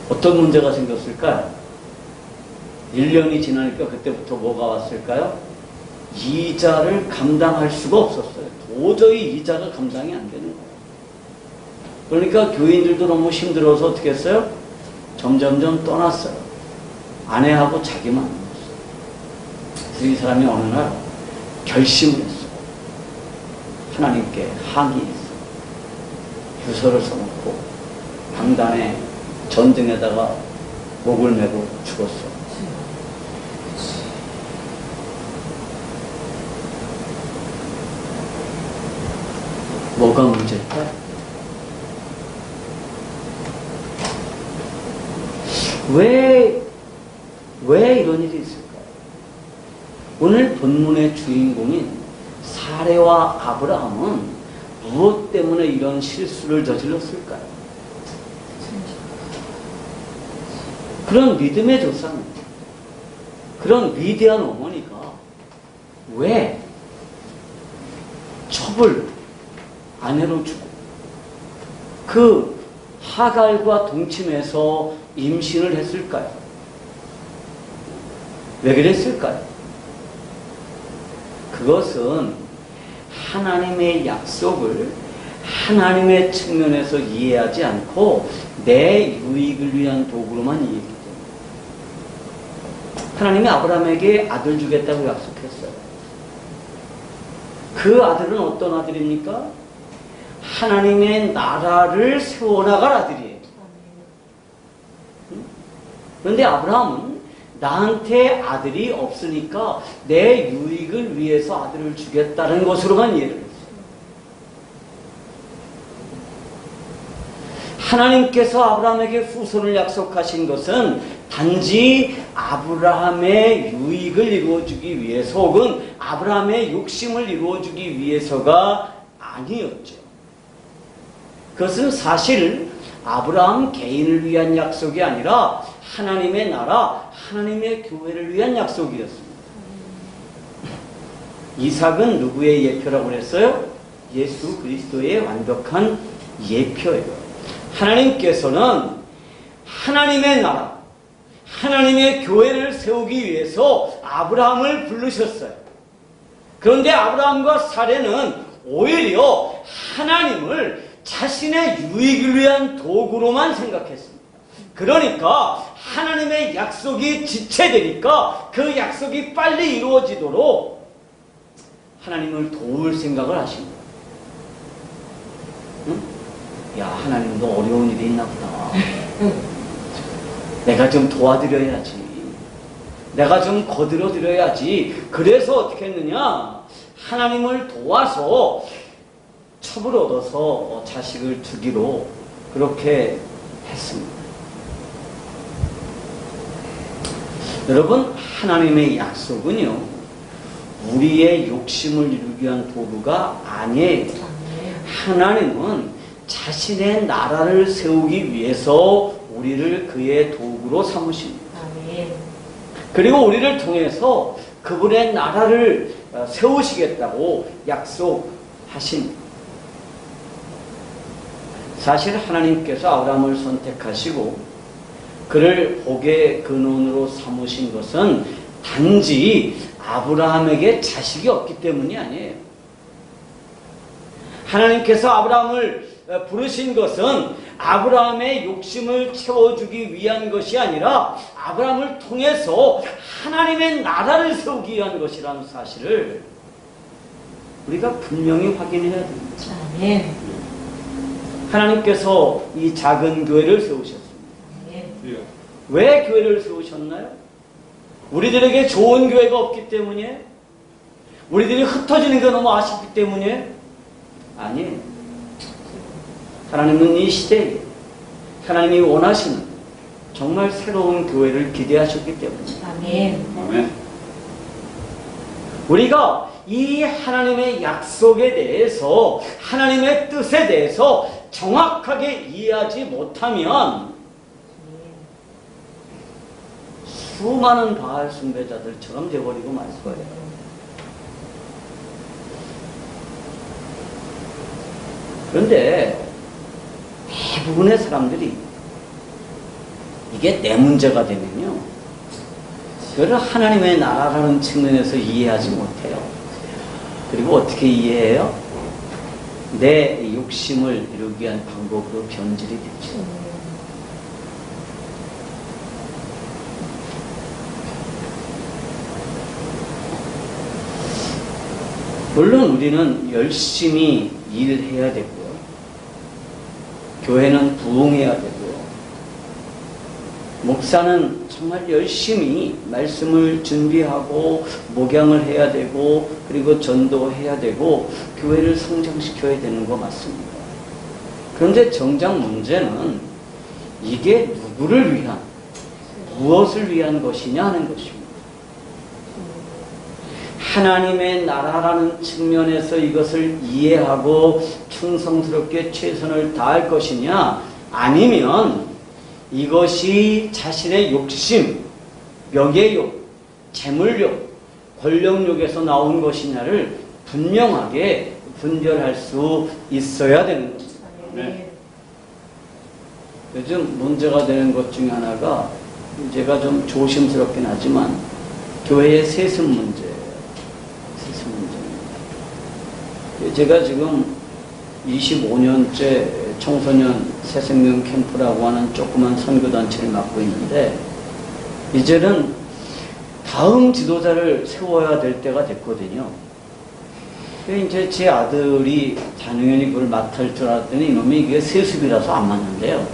어떤 문제가 생겼을까요? 1년이 지나니까 그때부터 뭐가 왔을까요? 이자를 감당할 수가 없었어요. 도저히 이자가 감당이 안 되는 거예요. 그러니까 교인들도 너무 힘들어서 어떻게 했어요? 점점점 떠났어요. 아내하고 자기만 먹었어. 그래서 이 사람이 어느 날 결심을 했어. 하나님께 항의했어. 유서를 써놓고 방단에 전등에다가 목을 메고 죽었어. 뭐가 문제일까? 왜 이런 일이 있을까요? 오늘 본문의 주인공인 사레와 아브라함은 무엇 때문에 이런 실수를 저질렀을까요? 그런 믿음의 조상, 그런 위대한 어머니가 왜 첩을 아내로 주고 그 하갈과 동침해서 임신을 했을까요? 왜 그랬을까요? 그것은 하나님의 약속을 하나님의 측면에서 이해하지 않고 내 유익을 위한 도구로만 이해했기 때문에. 하나님이 아브라함에게 아들 주겠다고 약속했어요. 그 아들은 어떤 아들입니까? 하나님의 나라를 세워나갈 아들이에요. 그런데 아브라함은 나한테 아들이 없으니까 내 유익을 위해서 아들을 주겠다는 것으로만 이해를 했어요. 하나님께서 아브라함에게 후손을 약속하신 것은 단지 아브라함의 유익을 이루어주기 위해서 혹은 아브라함의 욕심을 이루어주기 위해서가 아니었죠. 그것은 사실 아브라함 개인을 위한 약속이 아니라 하나님의 나라, 하나님의 교회를 위한 약속이었습니다. 이삭은 누구의 예표라고 그랬어요? 예수 그리스도의 완벽한 예표예요. 하나님께서는 하나님의 나라, 하나님의 교회를 세우기 위해서 아브라함을 부르셨어요. 그런데 아브라함과 사레는 오히려 하나님을 자신의 유익을 위한 도구로만 생각했습니다. 그러니까 하나님의 약속이 지체되니까 그 약속이 빨리 이루어지도록 하나님을 도울 생각을 하신 거예요. 응? 야, 하나님도 어려운 일이 있나 보다. 내가 좀 도와드려야지. 내가 좀 거들어드려야지. 그래서 어떻게 했느냐? 하나님을 도와서 첩을 얻어서 자식을 주기로 그렇게 했습니다. 여러분, 하나님의 약속은요, 우리의 욕심을 이루기 위한 도구가 아니에요. 하나님은 자신의 나라를 세우기 위해서 우리를 그의 도구로 삼으십니다. 그리고 우리를 통해서 그분의 나라를 세우시겠다고 약속하십니다. 사실 하나님께서 아브라함을 선택하시고 그를 복의 근원으로 삼으신 것은 단지 아브라함에게 자식이 없기 때문이 아니에요. 하나님께서 아브라함을 부르신 것은 아브라함의 욕심을 채워주기 위한 것이 아니라 아브라함을 통해서 하나님의 나라를 세우기 위한 것이라는 사실을 우리가 분명히 확인해야 됩니다. 아멘. 하나님께서 이 작은 교회를 세우셨습니다. 아멘. 왜 교회를 세우셨나요? 우리들에게 좋은 교회가 없기 때문이에요? 우리들이 흩어지는 게 너무 아쉽기 때문이에요? 아니에요. 하나님은 이 시대에 하나님이 원하시는 정말 새로운 교회를 기대하셨기 때문입니다. 아멘. 아멘. 우리가 이 하나님의 약속에 대해서 하나님의 뜻에 대해서 정확하게 이해하지 못하면 수많은 바알 숭배자들처럼 되어버리고 말 거예요. 그런데 대부분의 사람들이 이게 내 문제가 되면요, 그걸 하나님의 나라라는 측면에서 이해하지 못해요. 그리고 어떻게 이해해요? 내 욕심을 이루기 위한 방법으로 변질이 되죠. 물론 우리는 열심히 일해야 되고요. 교회는 부흥해야 되고요. 목사는 정말 열심히 말씀을 준비하고 목양을 해야 되고 그리고 전도해야 되고 교회를 성장시켜야 되는 거 맞습니다. 그런데 정작 문제는 이게 누구를 위한, 무엇을 위한 것이냐 하는 것입니다. 하나님의 나라라는 측면에서 이것을 이해하고 충성스럽게 최선을 다할 것이냐, 아니면 이것이 자신의 욕심, 명예욕, 재물욕, 권력욕에서 나온 것이냐를 분명하게 분별할 수 있어야 되는 것입니다. 네. 요즘 문제가 되는 것 중에 하나가 제가 좀 조심스럽긴 하지만 교회의 세습 문제예요. 세습 문제입니다. 제가 지금 25년째 청소년 새생명 캠프라고 하는 조그만 선교단체를 맡고 있는데 이제는 다음 지도자를 세워야 될 때가 됐거든요. 이제 제 아들이 자능현이 그걸 맡을 줄 알았더니 이놈이 이게 세습이라서 안 맞는데요.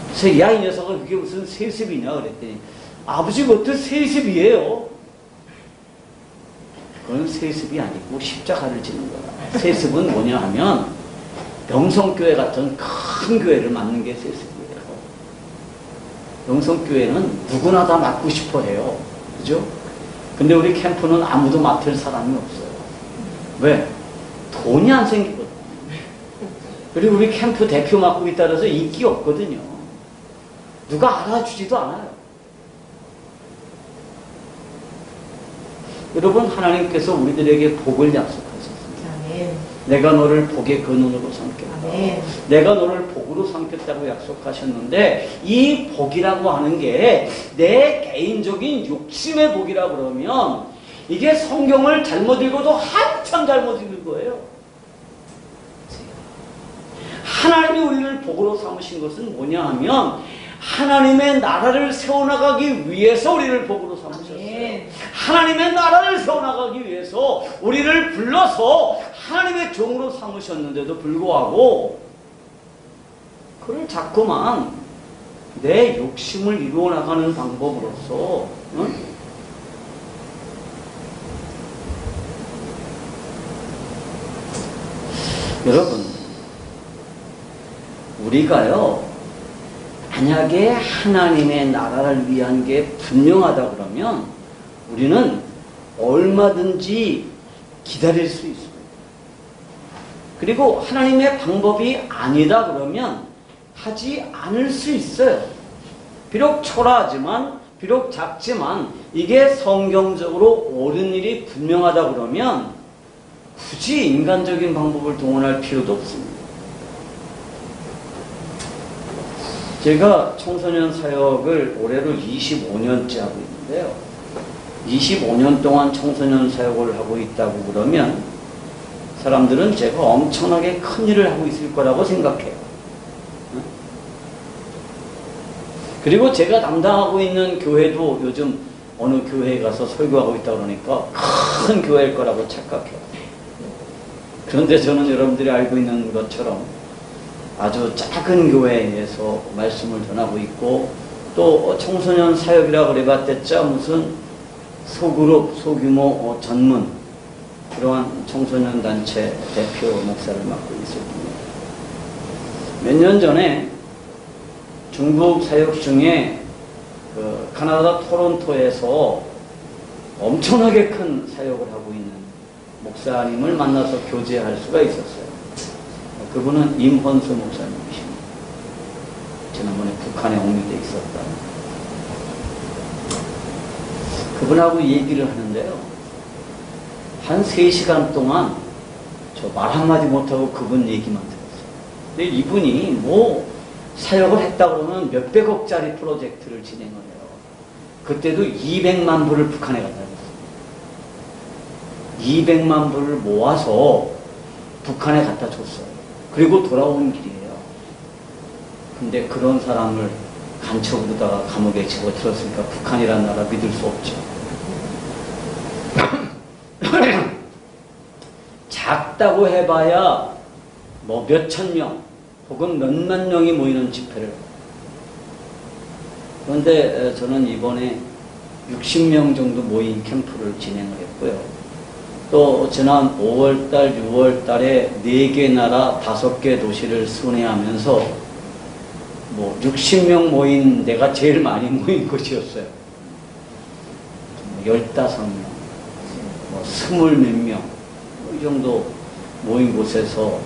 그래서 야, 이 녀석아, 그게 무슨 세습이냐 그랬더니 아버지 그것도 세습이에요. 그건 세습이 아니고 십자가를 지는 거야. 세습은 뭐냐 하면 영성교회 같은 큰 교회를 맡는 게 세습이에요. 영성교회는 누구나 다 맡고 싶어 해요. 그죠? 근데 우리 캠프는 아무도 맡을 사람이 없어요. 왜? 돈이 안 생기거든요. 그리고 우리 캠프 대표 맡고 있다 그래서 인기 없거든요. 누가 알아주지도 않아요. 여러분, 하나님께서 우리들에게 복을 약속하셨습니다. 아멘. 내가 너를 복의 근원으로 삼겠다. 아멘. 내가 너를 복으로 삼겠다고 약속하셨는데 이 복이라고 하는 게 내 개인적인 욕심의 복이라 그러면 이게 성경을 잘못 읽어도 한참 잘못 읽은 거예요. 하나님이 우리를 복으로 삼으신 것은 뭐냐 하면 하나님의 나라를 세워나가기 위해서 우리를 복으로 삼으셨어요. 아멘. 하나님의 나라를 세워나가기 위해서 우리를 불러서 하나님의 종으로 삼으셨는데도 불구하고 그걸 자꾸만 내 욕심을 이루어나가는 방법으로서 여러분, 우리가요 만약에 하나님의 나라를 위한 게 분명하다 그러면 우리는 얼마든지 기다릴 수 있습니다. 그리고 하나님의 방법이 아니다 그러면 하지 않을 수 있어요. 비록 초라하지만, 비록 작지만 이게 성경적으로 옳은 일이 분명하다 그러면 굳이 인간적인 방법을 동원할 필요도 없습니다. 제가 청소년 사역을 올해로 25년째 하고 있는데요. 25년 동안 청소년 사역을 하고 있다고 그러면 사람들은 제가 엄청나게 큰 일을 하고 있을 거라고 생각해요. 그리고 제가 담당하고 있는 교회도 요즘 어느 교회에 가서 설교하고 있다 그러니까 큰 교회일 거라고 착각해요. 그런데 저는 여러분들이 알고 있는 것처럼 아주 작은 교회에서 말씀을 전하고 있고 또 청소년 사역이라고 그래봤댔자 무슨 소그룹, 소규모 전문 그러한 청소년 단체 대표 목사를 맡고 있었습니다. 몇 년 전에 중국 사역 중에 카나다 토론토에서 엄청나게 큰 사역을 하고 있는 목사님을 만나서 교제할 수가 있었어요. 그분은 임헌수 목사님이십니다. 지난번에 북한에 옥류돼 있었다. 그분하고 얘기를 하는데요. 한 3시간 동안 저 말 한마디 못하고 그분 얘기만 들었어요. 근데 이분이 뭐 사역을 했다 그러면 몇백억짜리 프로젝트를 진행을 해요. 그때도 200만 불을 북한에 갖다 줬어요. 200만 불을 모아서 북한에 갖다 줬어요. 그리고 돌아오는 길이에요. 근데 그런 사람을 간첩으로다가 감옥에 집어들었으니까 북한이라는 나라 믿을 수 없죠. 작다고 해봐야 뭐 몇천 명 혹은 몇만 명이 모이는 집회를. 그런데 저는 이번에 60명 정도 모인 캠프를 진행을 했고요. 또 지난 5월달, 6월달에 4개 나라 5개 도시를 순회하면서 뭐 60명 모인 내가 제일 많이 모인 곳이었어요. 15명, 뭐 20몇 명, 이 정도 모인 곳에서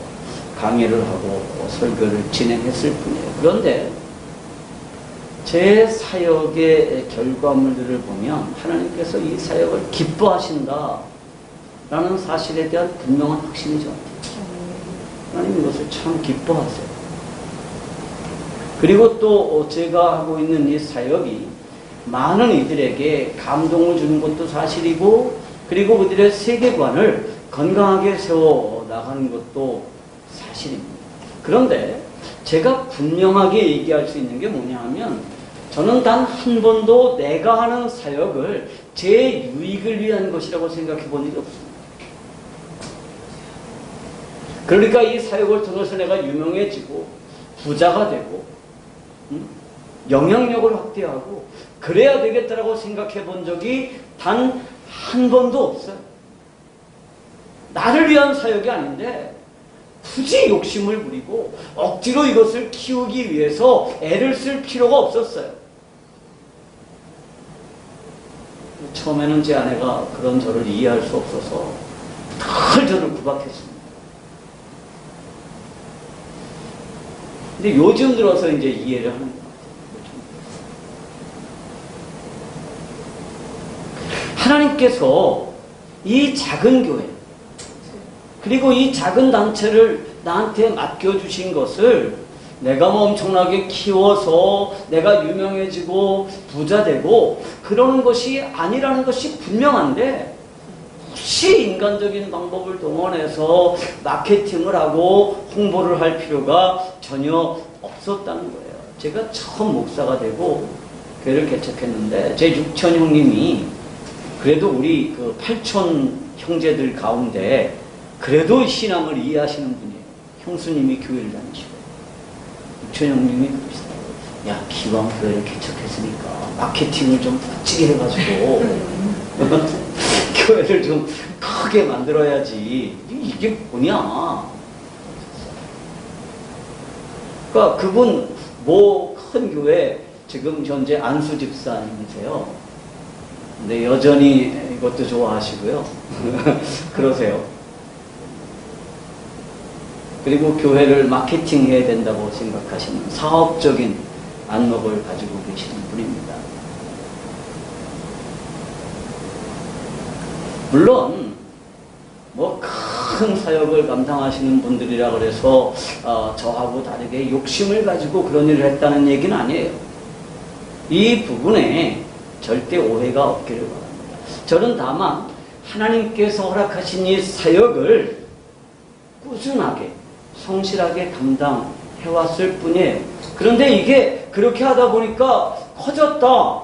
강의를 하고 설교를 진행했을 뿐이에요. 그런데 제 사역의 결과물들을 보면 하나님께서 이 사역을 기뻐하신다 라는 사실에 대한 분명한 확신이죠. 하나님 이것을 참 기뻐하세요. 그리고 또 제가 하고 있는 이 사역이 많은 이들에게 감동을 주는 것도 사실이고, 그리고 그들의 세계관을 건강하게 세워 나가는 것도 사실입니다. 그런데 제가 분명하게 얘기할 수 있는 게 뭐냐 하면, 저는 단 한 번도 내가 하는 사역을 제 유익을 위한 것이라고 생각해 본 일이 없습니다. 그러니까 이 사역을 통해서 내가 유명해지고 부자가 되고 영향력을 확대하고 그래야 되겠다라고 생각해 본 적이 단 한 번도 없어요. 나를 위한 사역이 아닌데 굳이 욕심을 부리고 억지로 이것을 키우기 위해서 애를 쓸 필요가 없었어요. 처음에는 제 아내가 그런 저를 이해할 수 없어서 늘 저를 구박했습니다. 근데 요즘 들어서 이제 이해를 하는 것 같아요. 하나님께서 이 작은 교회, 그리고 이 작은 단체를 나한테 맡겨주신 것을 내가 뭐 엄청나게 키워서 내가 유명해지고 부자 되고 그러는 것이 아니라는 것이 분명한데, 혹시 인간적인 방법을 동원해서 마케팅을 하고 홍보를 할 필요가 전혀 없었다는 거예요. 제가 처음 목사가 되고 교회를 개척했는데 제 육촌 형님이 그래도 우리 그 8촌 형제들 가운데 그래도 신앙을 이해하시는 분이에요. 형수님이 교회를 다니시고 육촌 형님이 그러시더라고요. 야, 기왕 교회를 개척했으니까 마케팅을 좀 멋지게 해가지고 교회를 좀 크게 만들어야지. 이게 뭐냐. 그러니까 그분 뭐 큰 교회 지금 현재 안수 집사님이세요. 근데 여전히 이것도 좋아하시고요. 그러세요. 그리고 교회를 마케팅해야 된다고 생각하시는 사업적인 안목을 가지고 계시는 분입니다. 물론 뭐 큰 사역을 감당하시는 분들이라 그래서 저하고 다르게 욕심을 가지고 그런 일을 했다는 얘기는 아니에요. 이 부분에 절대 오해가 없기를 바랍니다. 저는 다만 하나님께서 허락하신 이 사역을 꾸준하게 성실하게 감당해왔을 뿐이에요. 그런데 이게 그렇게 하다 보니까 커졌다.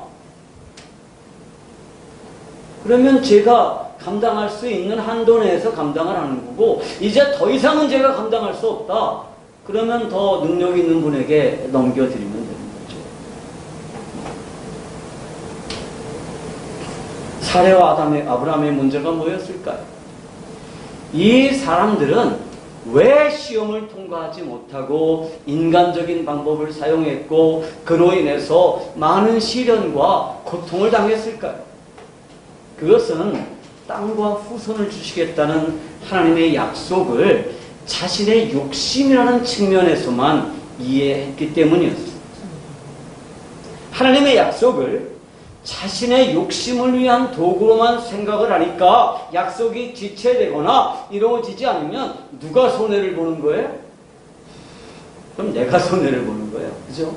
그러면 제가 감당할 수 있는 한도 내에서 감당을 하는 거고, 이제 더 이상은 제가 감당할 수 없다. 그러면 더 능력 있는 분에게 넘겨드리면 되는 거죠. 사례와 아브라함의 문제가 뭐였을까요? 이 사람들은 왜 시험을 통과하지 못하고 인간적인 방법을 사용했고 그로 인해서 많은 시련과 고통을 당했을까요? 그것은 땅과 후손을 주시겠다는 하나님의 약속을 자신의 욕심이라는 측면에서만 이해했기 때문이었습니다. 하나님의 약속을 자신의 욕심을 위한 도구로만 생각을 하니까 약속이 지체되거나 이루어지지 않으면 누가 손해를 보는 거예요? 그럼 내가 손해를 보는 거예요. 그죠?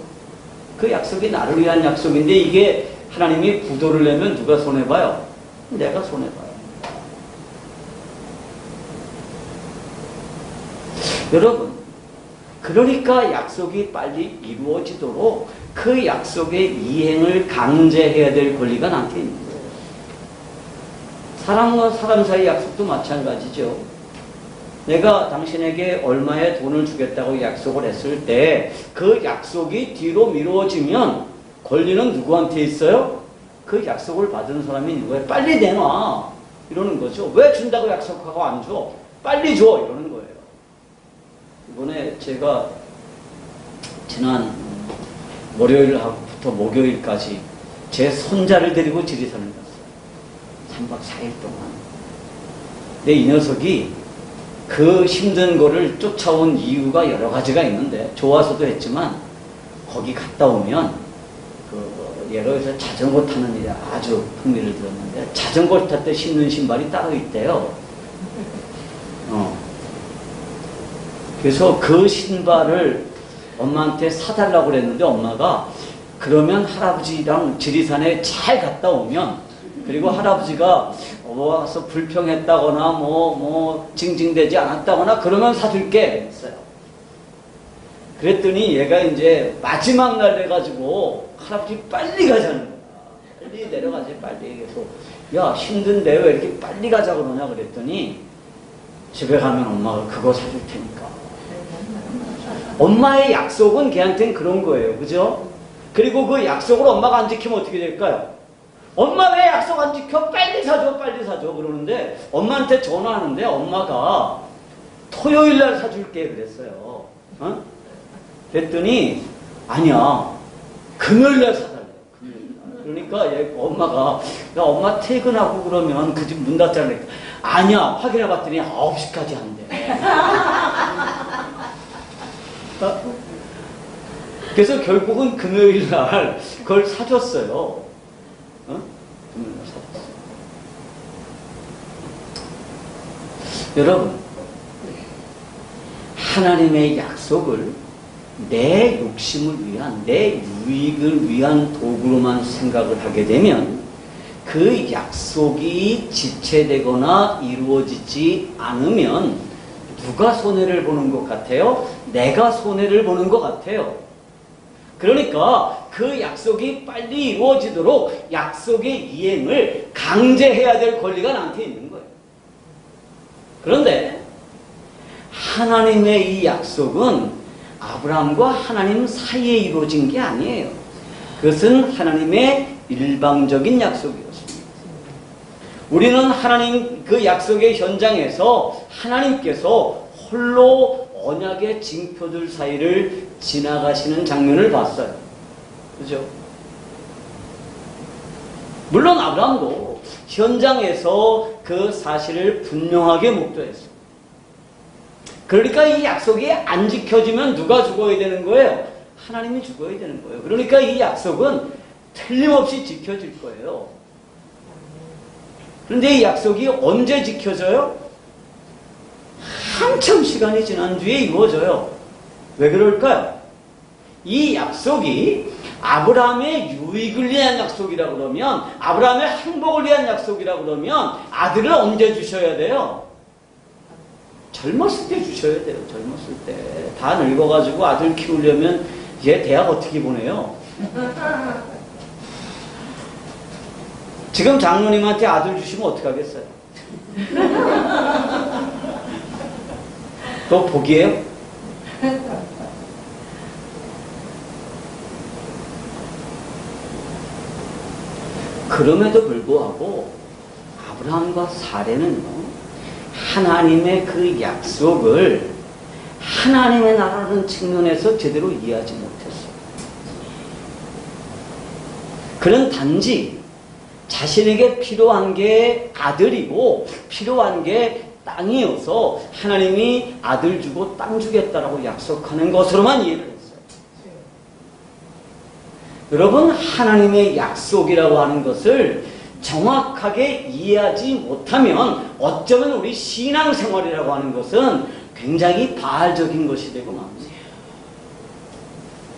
그 약속이 나를 위한 약속인데 이게 하나님이 부도를 내면 누가 손해봐요? 내가 손해봐요. 여러분, 그러니까 약속이 빨리 이루어지도록 그 약속의 이행을 강제해야 될 권리가 나한테 있는 거예요. 사람과 사람 사이 약속도 마찬가지죠. 내가 당신에게 얼마의 돈을 주겠다고 약속을 했을 때 그 약속이 뒤로 미루어지면 권리는 누구한테 있어요? 그 약속을 받은 사람이 누구예요? 빨리 내놔 이러는 거죠. 왜 준다고 약속하고 안 줘? 빨리 줘 이러는 거예요. 이번에 제가 지난 월요일부터 목요일까지 제 손자를 데리고 지리산을 갔어요. 3박 4일 동안. 근데 이 녀석이 그 힘든 거를 쫓아온 이유가 여러 가지가 있는데 좋아서도 했지만 거기 갔다 오면 예를 들어서 자전거 타는 일에 아주 흥미를 들었는데 자전거 탈 때 신는 신발이 따로 있대요. 그래서 그 신발을 엄마한테 사달라고 그랬는데 엄마가 그러면 할아버지랑 지리산에 잘 갔다 오면 그리고 할아버지가 와서 불평했다거나 징징대지 않았다거나 그러면 사줄게 했어요. 그랬더니 얘가 이제 마지막 날 돼가지고 할아버지 빨리 가자는 거야. 빨리 내려가지 빨리. 그래서 야 힘든데 왜 이렇게 빨리 가자 그러냐 그랬더니 집에 가면 엄마가 그거 사줄 테니까. 엄마의 약속은 걔한테는 그런 거예요. 그죠? 그리고 그 약속을 엄마가 안 지키면 어떻게 될까요? 엄마 왜 약속 안 지켜? 빨리 사줘 빨리 사줘 그러는데 엄마한테 전화하는데 엄마가 토요일날 사줄게 그랬어요. 그랬더니 아니야 금요일날 사달래. 그러니까 엄마가 야 엄마 퇴근하고 그러면 그 집 문 닫잖아. 아니야 확인해봤더니 9시까지 한대. 그래서 결국은 금요일날 그걸 사줬어요. 금요일날 사줬어요. 여러분 하나님의 약속을 내 욕심을 위한 내 유익을 위한 도구로만 생각을 하게 되면 그 약속이 지체되거나 이루어지지 않으면 누가 손해를 보는 것 같아요? 내가 손해를 보는 것 같아요. 그러니까 그 약속이 빨리 이루어지도록 약속의 이행을 강제해야 될 권리가 나한테 있는 거예요. 그런데 하나님의 이 약속은 아브라함과 하나님 사이에 이루어진 게 아니에요. 그것은 하나님의 일방적인 약속이었습니다. 우리는 하나님 그 약속의 현장에서 하나님께서 홀로 언약의 징표들 사이를 지나가시는 장면을 봤어요. 그죠? 물론 아브라함도 현장에서 그 사실을 분명하게 목도했어요. 그러니까 이 약속이 안 지켜지면 누가 죽어야 되는 거예요? 하나님이 죽어야 되는 거예요. 그러니까 이 약속은 틀림없이 지켜질 거예요. 그런데 이 약속이 언제 지켜져요? 한참 시간이 지난 뒤에 이루어져요. 왜 그럴까요? 이 약속이 아브라함의 유익을 위한 약속이라 그러면 아브라함의 행복을 위한 약속이라 그러면 아들을 언제 주셔야 돼요? 젊었을 때 주셔야 돼요. 젊었을 때. 다 늙어가지고 아들 키우려면 얘 대학 어떻게 보내요? 지금 장로님한테 아들 주시면 어떡하겠어요? 그거 복이에요? 그럼에도 불구하고 아브라함과 사례는요, 하나님의 그 약속을 하나님의 나라라는 측면에서 제대로 이해하지 못했어요. 그는 단지 자신에게 필요한 게 아들이고 필요한 게 땅이어서 하나님이 아들 주고 땅 주겠다라고 약속하는 것으로만 이해를 했어요. 여러분, 하나님의 약속이라고 하는 것을 정확하게 이해하지 못하면 어쩌면 우리 신앙생활이라고 하는 것은 굉장히 바알적인 것이 되고 맙니다.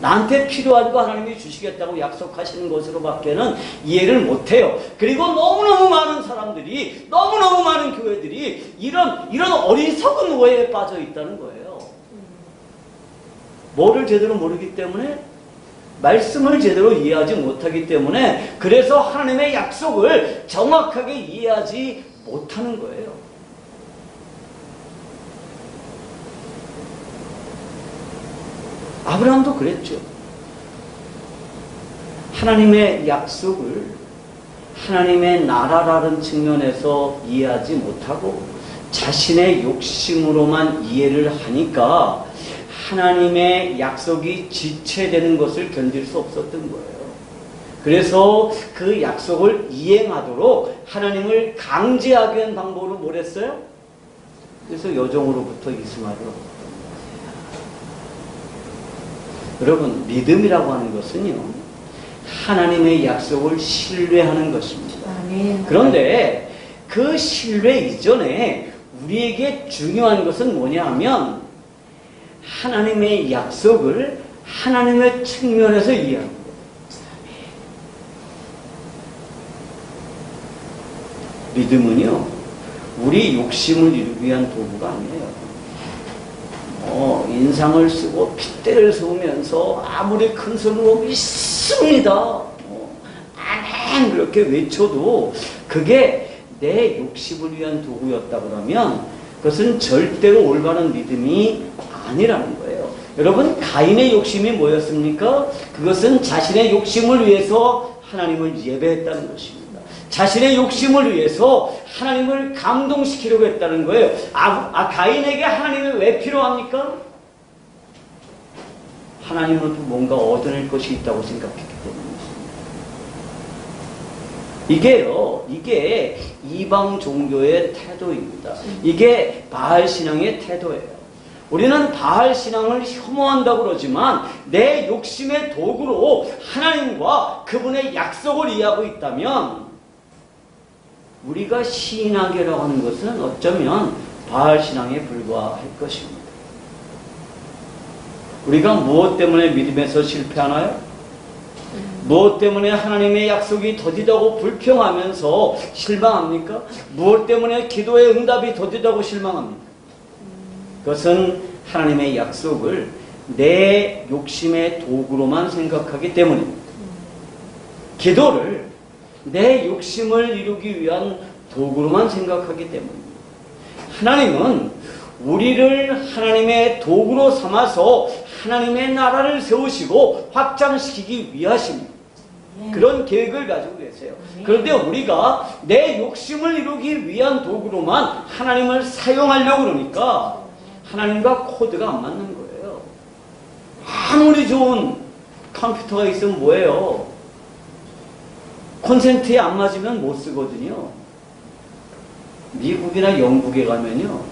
나한테 필요한 거 하나님이 주시겠다고 약속하시는 것으로밖에는 이해를 못해요. 그리고 너무너무 많은 사람들이, 너무너무 많은 교회들이 이런 어리석은 오해에 빠져 있다는 거예요. 뭐를 제대로 모르기 때문에? 말씀을 제대로 이해하지 못하기 때문에, 그래서 하나님의 약속을 정확하게 이해하지 못하는 거예요. 아브라함도 그랬죠. 하나님의 약속을 하나님의 나라라는 측면에서 이해하지 못하고 자신의 욕심으로만 이해를 하니까 하나님의 약속이 지체되는 것을 견딜 수 없었던 거예요. 그래서 그 약속을 이행하도록 하나님을 강제하게 한 방법으로 뭘 했어요? 그래서 여종으로부터 이스마엘을 얻었던 거예요. 여러분, 믿음이라고 하는 것은요, 하나님의 약속을 신뢰하는 것입니다. 그런데 그 신뢰 이전에 우리에게 중요한 것은 뭐냐 하면 하나님의 약속을 하나님의 측면에서 이해하는 거예요. 믿음은요, 우리 욕심을 이루기 위한 도구가 아니에요. 인상을 쓰고 핏대를 세우면서 아무리 큰 소리로 믿습니다, 아멘 그렇게 외쳐도 그게 내 욕심을 위한 도구였다 그러면 그것은 절대로 올바른 믿음이 아니라는 거예요. 여러분, 가인의 욕심이 뭐였습니까? 그것은 자신의 욕심을 위해서 하나님을 예배했다는 것입니다. 자신의 욕심을 위해서 하나님을 감동시키려고 했다는 거예요. 가인에게 하나님이 왜 필요합니까? 하나님으로부터 뭔가 얻어낼 것이 있다고 생각했기 때문입니다. 이게 이방 종교의 태도입니다. 이게 바알 신앙의 태도예요. 우리는 바알 신앙을 혐오한다고 그러지만 내 욕심의 도구로 하나님과 그분의 약속을 이해하고 있다면 우리가 신앙이라고 하는 것은 어쩌면 바알 신앙에 불과할 것입니다. 우리가 무엇 때문에 믿음에서 실패하나요? 무엇 때문에 하나님의 약속이 더디다고 불평하면서 실망합니까? 무엇 때문에 기도의 응답이 더디다고 실망합니까? 그것은 하나님의 약속을 내 욕심의 도구로만 생각하기 때문입니다. 기도를 내 욕심을 이루기 위한 도구로만 생각하기 때문입니다. 하나님은 우리를 하나님의 도구로 삼아서 하나님의 나라를 세우시고 확장시키기 위하십니다. 그런 계획을 가지고 계세요. 그런데 우리가 내 욕심을 이루기 위한 도구로만 하나님을 사용하려고 그러니까 하나님과 코드가 안 맞는 거예요. 아무리 좋은 컴퓨터가 있으면 뭐예요? 콘센트에 안 맞으면 못 쓰거든요. 미국이나 영국에 가면요,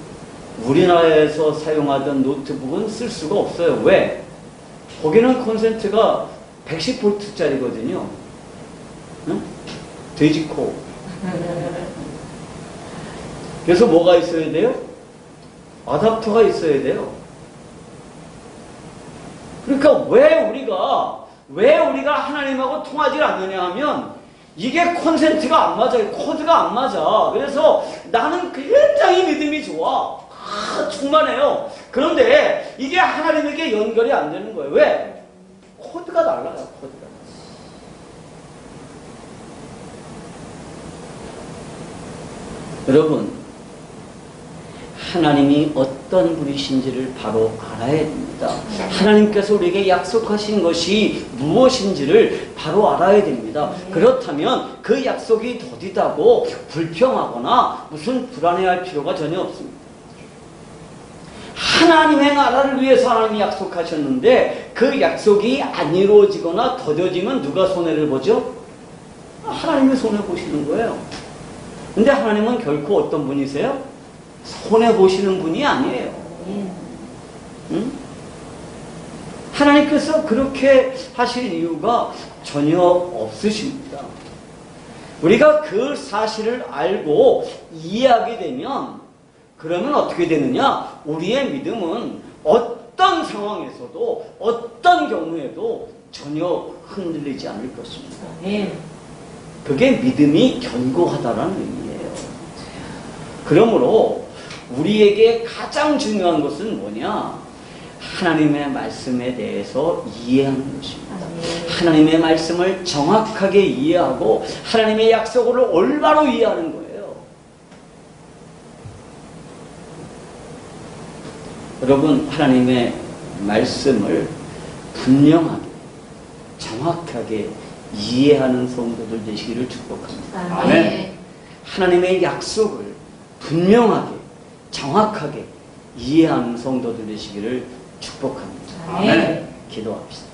우리나라에서 사용하던 노트북은 쓸 수가 없어요. 왜? 거기는 콘센트가 110V짜리거든요. 응? 돼지코. 그래서 뭐가 있어야 돼요? 아답터가 있어야 돼요. 그러니까 왜 우리가 하나님하고 통하지 않느냐 하면 이게 콘센트가 안 맞아요. 코드가 안 맞아. 그래서 나는 굉장히 믿음이 좋아. 충만해요. 그런데 이게 하나님에게 연결이 안 되는 거예요. 왜? 코드가 달라요. 코드가. 여러분, 하나님이 어떤 분이신지를 바로 알아야 됩니다. 하나님께서 우리에게 약속하신 것이 무엇인지를 바로 알아야 됩니다. 그렇다면 그 약속이 더디다고 불평하거나 무슨 불안해할 필요가 전혀 없습니다. 하나님의 나라를 위해서 하나님이 약속하셨는데 그 약속이 안 이루어지거나 더뎌지면 누가 손해를 보죠? 하나님이 손해보시는 거예요. 근데 하나님은 결코 어떤 분이세요? 손해보시는 분이 아니에요. 응? 하나님께서 그렇게 하실 이유가 전혀 없으십니다. 우리가 그 사실을 알고 이해하게 되면 그러면 어떻게 되느냐? 우리의 믿음은 어떤 상황에서도 어떤 경우에도 전혀 흔들리지 않을 것입니다. 그게 믿음이 견고하다라는 의미예요. 그러므로 우리에게 가장 중요한 것은 뭐냐? 하나님의 말씀에 대해서 이해하는 것입니다. 하나님의 말씀을 정확하게 이해하고 하나님의 약속을 올바로 이해하는 거예요. 여러분, 하나님의 말씀을 분명하게 정확하게 이해하는 성도들 되시기를 축복합니다. 아멘. 하나님의 약속을 분명하게 정확하게 이해하는 성도들 되시기를 축복합니다. 아멘. 기도합시다.